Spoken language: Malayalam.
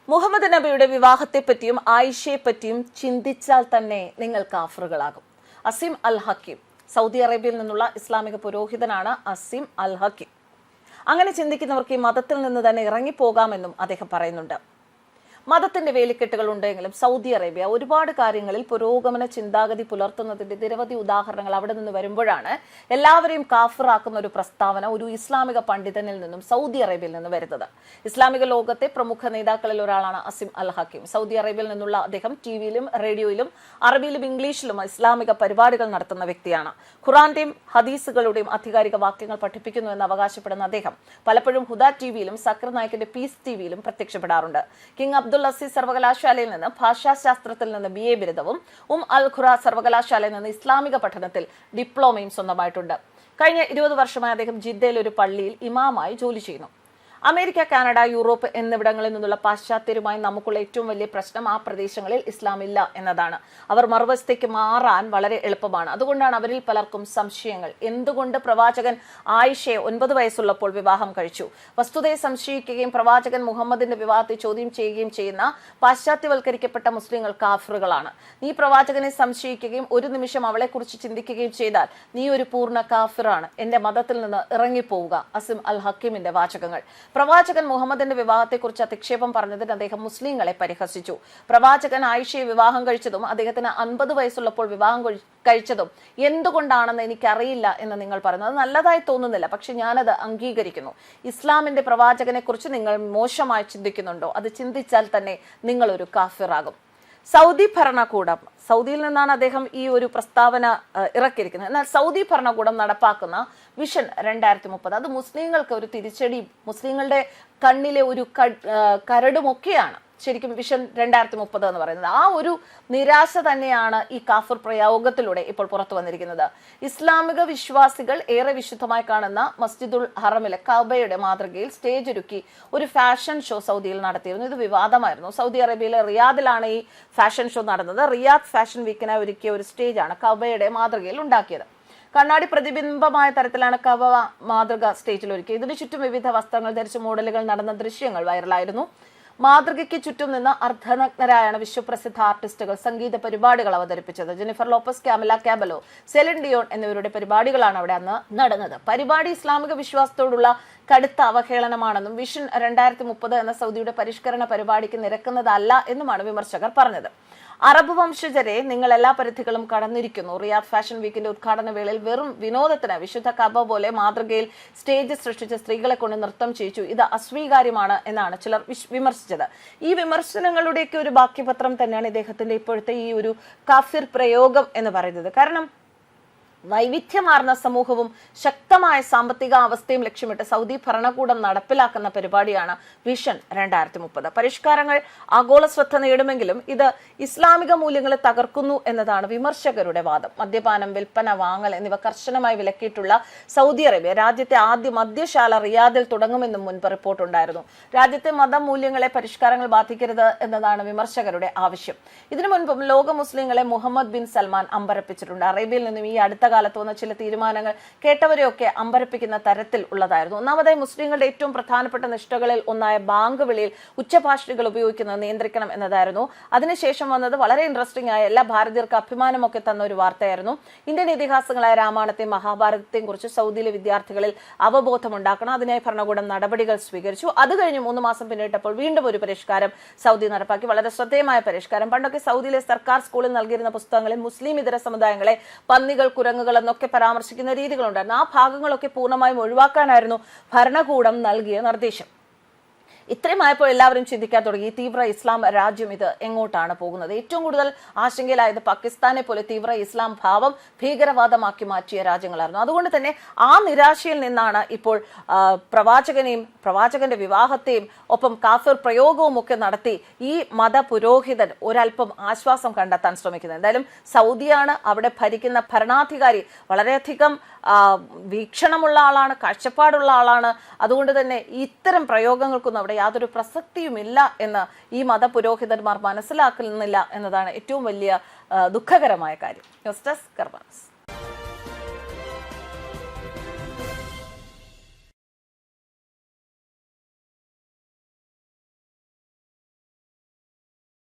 മുഹമ്മദ് നബിയുടെ വിവാഹത്തെപ്പറ്റിയും ആയിഷയെപ്പറ്റിയും ചിന്തിച്ചാൽ തന്നെ നിങ്ങൾ കാഫറുകളാകും. അസീം അൽ ഹക്കീം, സൗദി അറേബ്യയിൽ നിന്നുള്ള ഇസ്ലാമിക പുരോഹിതനാണ് അസീം അൽ ഹക്കീം. അങ്ങനെ ചിന്തിക്കുന്നവർക്ക് ഈ മതത്തിൽ നിന്ന് തന്നെ ഇറങ്ങിപ്പോകാമെന്നും അദ്ദേഹം പറയുന്നുണ്ട്. മതത്തിന്റെ വേലിക്കെട്ടുകൾ ഉണ്ടെങ്കിലും സൗദി അറേബ്യ ഒരുപാട് കാര്യങ്ങളിൽ പുരോഗമന ചിന്താഗതി പുലർത്തുന്നതിന്റെ നിരവധി ഉദാഹരണങ്ങൾ അവിടെ നിന്ന് വരുമ്പോഴാണ് എല്ലാവരെയും കാഫിറാക്കുന്ന ഒരു പ്രസ്താവന ഒരു ഇസ്ലാമിക പണ്ഡിതനിൽ നിന്നും സൗദി അറേബ്യയിൽ നിന്ന് വരുന്നത്. ഇസ്ലാമിക ലോകത്തെ പ്രമുഖ നേതാക്കളിൽ ഒരാളാണ് അസീം അൽ ഹക്കീം. സൗദി അറേബ്യയിൽ നിന്നുള്ള അദ്ദേഹം ടിവിയിലും റേഡിയോയിലും അറബിയിലും ഇംഗ്ലീഷിലും ഇസ്ലാമിക പരിപാടികൾ നടത്തുന്ന വ്യക്തിയാണ്. ഖുറാന്റെയും ഹദീസുകളുടെയും ആധികാരിക വാക്യങ്ങൾ പഠിപ്പിക്കുന്നു എന്ന് അവകാശപ്പെടുന്ന അദ്ദേഹം പലപ്പോഴും ഹുദ ടിവിയിലും സക്കർ നായിക്കിന്റെ പീസ് ടിവിയിലും പ്രത്യക്ഷപ്പെടാറുണ്ട്. കിങ് അബ്ദുൽ അസീസ് സർവകലാശാലയിൽ നിന്ന് ഭാഷാശാസ്ത്രത്തിൽ നിന്ന് BA ബിരുദവും അൽ ഖുറ സർവകലാശാലയിൽ നിന്ന് ഇസ്ലാമിക പഠനത്തിൽ ഡിപ്ലോമയും സ്വന്തമായിട്ടുണ്ട്. കഴിഞ്ഞ 20 വർഷമായി അദ്ദേഹം ജിദ്ദയിൽ ഒരു പള്ളിയിൽ ഇമാമായി ജോലി ചെയ്യുന്നു. അമേരിക്ക, കാനഡ, യൂറോപ്പ് എന്നിവിടങ്ങളിൽ നിന്നുള്ള പാശ്ചാത്യരുമായി നമുക്കുള്ള ഏറ്റവും വലിയ പ്രശ്നം ആ പ്രദേശങ്ങളിൽ ഇസ്ലാം ഇല്ല എന്നതാണ്. അവർ മറുവശത്തേക്ക് മാറാൻ വളരെ എളുപ്പമാണ്. അതുകൊണ്ടാണ് അവരിൽ പലർക്കും സംശയങ്ങൾ. എന്തുകൊണ്ട് പ്രവാചകൻ ആയിഷയെ 9 വയസ്സുള്ളപ്പോൾ വിവാഹം കഴിച്ചു? വസ്തുതയെ സംശയിക്കുകയും പ്രവാചകൻ മുഹമ്മദിന്റെ വിവാഹത്തെ ചോദ്യം ചെയ്യുകയും ചെയ്യുന്ന പാശ്ചാത്യവൽക്കരിക്കപ്പെട്ട മുസ്ലിങ്ങൾ കാഫിറുകളാണ്. നീ പ്രവാചകനെ സംശയിക്കുകയും ഒരു നിമിഷം അവളെക്കുറിച്ച് ചിന്തിക്കുകയും ചെയ്താൽ നീ ഒരു പൂർണ്ണ കാഫിറാണ്. എന്റെ മതത്തിൽ നിന്ന് ഇറങ്ങിപ്പോവുക. അസീം അൽ ഹക്കീമിന്റെ വാചകങ്ങൾ. പ്രവാചകൻ മുഹമ്മദിന്റെ വിവാഹത്തെക്കുറിച്ച് അധിക്ഷേപം പറഞ്ഞതിന് അദ്ദേഹം മുസ്ലിങ്ങളെ പരിഹസിച്ചു. പ്രവാചകൻ ആയിഷയെ വിവാഹം കഴിച്ചതും അദ്ദേഹത്തിന് 50 വയസ്സുള്ളപ്പോൾ വിവാഹം കഴിച്ചതും എന്തുകൊണ്ടാണെന്ന് എനിക്കറിയില്ല എന്ന് നിങ്ങൾ പറയുന്നത് നല്ലതായി തോന്നുന്നില്ല. പക്ഷെ ഞാനത് അംഗീകരിക്കുന്നു. ഇസ്ലാമിന്റെ പ്രവാചകനെ കുറിച്ച് നിങ്ങൾ മോശമായി ചിന്തിക്കുന്നുണ്ടോ? അത് ചിന്തിച്ചാൽ തന്നെ നിങ്ങൾ ഒരു കാഫിറാകും. സൗദി ഭരണകൂടം, സൗദിയിൽ നിന്നാണ് അദ്ദേഹം ഈ ഒരു പ്രസ്താവന ഇറക്കിയിരിക്കുന്നത്. എന്നാൽ സൗദി ഭരണകൂടം നടപ്പാക്കുന്ന വിഷൻ 2030 അത് മുസ്ലിങ്ങൾക്ക് ഒരു തിരിച്ചടി, മുസ്ലിങ്ങളുടെ കണ്ണിലെ ഒരു കരടുമൊക്കെയാണ് ശരിക്കും വിഷൻ 2030 എന്ന് പറയുന്നത്. ആ ഒരു നിരാശ തന്നെയാണ് ഈ കാഫിർ പ്രയോഗത്തിലൂടെ ഇപ്പോൾ പുറത്തു വന്നിരിക്കുന്നത്. ഇസ്ലാമിക വിശ്വാസികൾ ഏറെ വിശുദ്ധമായി കാണുന്ന മസ്ജിദുൽ ഹറമിലെ കഅബയുടെ മാതൃകയിൽ സ്റ്റേജ് ഒരുക്കി ഒരു ഫാഷൻ ഷോ സൗദിയിൽ നടത്തിയിരുന്നു. ഇത് വിവാദമായിരുന്നു. സൗദി അറേബ്യയിലെ റിയാദിലാണ് ഈ ഫാഷൻ ഷോ നടന്നത്. റിയാദ് ഫാഷൻ വീക്കിനായി ഒരുക്കിയ ഒരു സ്റ്റേജാണ് കഅബയുടെ മാതൃകയിൽ ഉണ്ടാക്കിയത്. കണ്ണാടി പ്രതിബിംബമായ തരത്തിലാണ് കഅബ മാതൃക സ്റ്റേജിൽ ഒരുക്കിയത്. ഇതിനു ചുറ്റും വിവിധ വസ്ത്രങ്ങൾ ധരിച്ച മോഡലുകൾ നടന്ന ദൃശ്യങ്ങൾ വൈറലായിരുന്നു. മാതൃകയ്ക്ക് ചുറ്റും നിന്ന് അർദ്ധനഗ്നരായാണ് വിശ്വപ്രസിദ്ധ ആർട്ടിസ്റ്റുകൾ സംഗീത പരിപാടികൾ അവതരിപ്പിച്ചത്. ജെനിഫർ ലോപ്പസ്, കാമില കാബലോ, സെലിൻ ഡിയോൺ എന്നിവരുടെ പരിപാടികളാണ് അവിടെ അന്ന് നടന്നത്. പരിപാടി ഇസ്ലാമിക വിശ്വാസത്തോടുള്ള കടുത്ത അവഹേളനമാണെന്നും വിഷൻ 2030 എന്ന സൗദിയുടെ പരിഷ്കരണ പരിപാടിക്ക് നിരക്കുന്നതല്ല എന്നുമാണ് വിമർശകർ പറഞ്ഞത്. അറബ് വംശജരെ നിങ്ങൾ എല്ലാ പരിധികളും കടന്നിരിക്കുന്നു. റിയാദ് ഫാഷൻ വീക്കിന്റെ ഉദ്ഘാടന വേളയിൽ വെറും വിനോദത്തിന് വിശുദ്ധ കഅബ പോലെ മാതൃകയിൽ സ്റ്റേജ് സൃഷ്ടിച്ച സ്ത്രീകളെ കൊണ്ട് നൃത്തം ചെയ്യിച്ചു. ഇത് അസ്വീകാര്യമാണ് എന്നാണ് ചിലർ വിമർശിച്ചത്. ഈ വിമർശനങ്ങളുടെയൊക്കെ ഒരു ബാക്കിപത്രം തന്നെയാണ് ഇദ്ദേഹത്തിന്റെ ഇപ്പോഴത്തെ ഈ ഒരു കാഫിർ പ്രയോഗം എന്ന് പറയുന്നത്. കാരണം വൈവിധ്യമാർന്ന സമൂഹവും ശക്തമായ സാമ്പത്തിക അവസ്ഥയും ലക്ഷ്യമിട്ട് സൗദി ഭരണകൂടം നടപ്പിലാക്കുന്ന പരിപാടിയാണ് വിഷൻ 2030. പരിഷ്കാരങ്ങൾ ആഗോള ശ്രദ്ധ നേടുമെങ്കിലും ഇത് ഇസ്ലാമിക മൂല്യങ്ങളെ തകർക്കുന്നു എന്നതാണ് വിമർശകരുടെ വാദം. മദ്യപാനം, വിൽപ്പന, വാങ്ങൽ എന്നിവ കർശനമായി വിലക്കിയിട്ടുള്ള സൗദി അറേബ്യ രാജ്യത്തെ ആദ്യ മദ്യശാല റിയാദിൽ തുടങ്ങുമെന്നും മുൻപ് റിപ്പോർട്ടുണ്ടായിരുന്നു. രാജ്യത്തെ മതമൂല്യങ്ങളെ പരിഷ്കാരങ്ങൾ ബാധിക്കരുത് എന്നതാണ് വിമർശകരുടെ ആവശ്യം. ഇതിനു മുൻപും ലോക മുസ്ലിങ്ങളെ മുഹമ്മദ് ബിൻ സൽമാൻ അമ്പരപ്പിച്ചിട്ടുണ്ട്. അറേബ്യയിൽ നിന്നും ഈ അടുത്ത കാലത്ത് വന്ന ചില തീരുമാനങ്ങൾ കേട്ടവരെയൊക്കെ അമ്പരപ്പിക്കുന്ന തരത്തിൽ ഉള്ളതായിരുന്നു. ഒന്നാമതായി മുസ്ലിങ്ങളുടെ ഏറ്റവും പ്രധാനപ്പെട്ട നിഷ്ഠകളിൽ ഒന്നായ ബാങ്ക് വിളിയിൽ ഉച്ചഭാഷിണികൾ ഉപയോഗിക്കുന്നത് നിയന്ത്രിക്കണം എന്നതായിരുന്നു. അതിനുശേഷം വന്നത് വളരെ ഇൻട്രസ്റ്റിംഗ് ആയ എല്ലാ ഭാരതീയർക്ക് അഭിമാനമൊക്കെ തന്ന ഒരു വാർത്തയായിരുന്നു. ഇന്ത്യൻ ഇതിഹാസങ്ങളായ രാമായണത്തെയും മഹാഭാരതത്തെയും കുറിച്ച് സൗദിയിലെ വിദ്യാർത്ഥികളിൽ അവബോധം ഉണ്ടാക്കണം. അതിനായി ഭരണകൂടം നടപടികൾ സ്വീകരിച്ചു. അത് കഴിഞ്ഞ് 3 മാസം പിന്നിട്ടപ്പോൾ വീണ്ടും ഒരു പരിഷ്കാരം സൗദി നടപ്പാക്കി. വളരെ ശ്രദ്ധേയമായ പരിഷ്കാരം. പണ്ടൊക്കെ സൗദിയിലെ സർക്കാർ സ്കൂളിൽ നൽകിയിരുന്ന പുസ്തകങ്ങളിൽ മുസ്ലിം ഇതര സമുദായങ്ങളെ പന്നികൾ, കുരങ്ങുകൾ എന്നൊക്കെ പരാമർശിക്കുന്ന രീതികളുണ്ടായിരുന്നു. ആ ഭാഗങ്ങളൊക്കെ പൂർണ്ണമായും ഒഴിവാക്കാനായിരുന്നു ഭരണകൂടം നൽകിയ നിർദ്ദേശം. ഇത്രയുമായപ്പോൾ എല്ലാവരും ചിന്തിക്കാൻ തുടങ്ങി, തീവ്ര ഇസ്ലാം രാജ്യം ഇത് എങ്ങോട്ടാണ് പോകുന്നത്? ഏറ്റവും കൂടുതൽ ആശങ്കയിലായത് പാകിസ്ഥാനെ പോലെ തീവ്ര ഇസ്ലാം ഭാവം ഭീകരവാദമാക്കി മാറ്റിയ രാജ്യങ്ങളായിരുന്നു. അതുകൊണ്ട് തന്നെ ആ നിരാശയിൽ നിന്നാണ് ഇപ്പോൾ പ്രവാചകനെയും പ്രവാചകന്റെ വിവാഹത്തെയും ഒപ്പം കാഫിർ പ്രയോഗവും ഒക്കെ നടത്തി ഈ മതപുരോഹിതൻ ഒരല്പം ആശ്വാസം കണ്ടെത്താൻ ശ്രമിക്കുന്നത്. എന്തായാലും സൗദിയാണ്, അവിടെ ഭരിക്കുന്ന ഭരണാധികാരി വളരെയധികം വീക്ഷണമുള്ള ആളാണ്, കാഴ്ചപ്പാടുള്ള ആളാണ്. അതുകൊണ്ട് തന്നെ ഇത്തരം പ്രയോഗങ്ങൾക്കൊന്നും അവിടെ യാതൊരു പ്രസക്തിയുമില്ല എന്ന് ഈ മതപുരോഹിതന്മാർ മനസ്സിലാക്കുന്നില്ല എന്നതാണ് ഏറ്റവും വലിയ ദുഃഖകരമായ കാര്യം. ന്യൂസ് ഡെസ്ക് കർമ്മ ന്യൂസ്.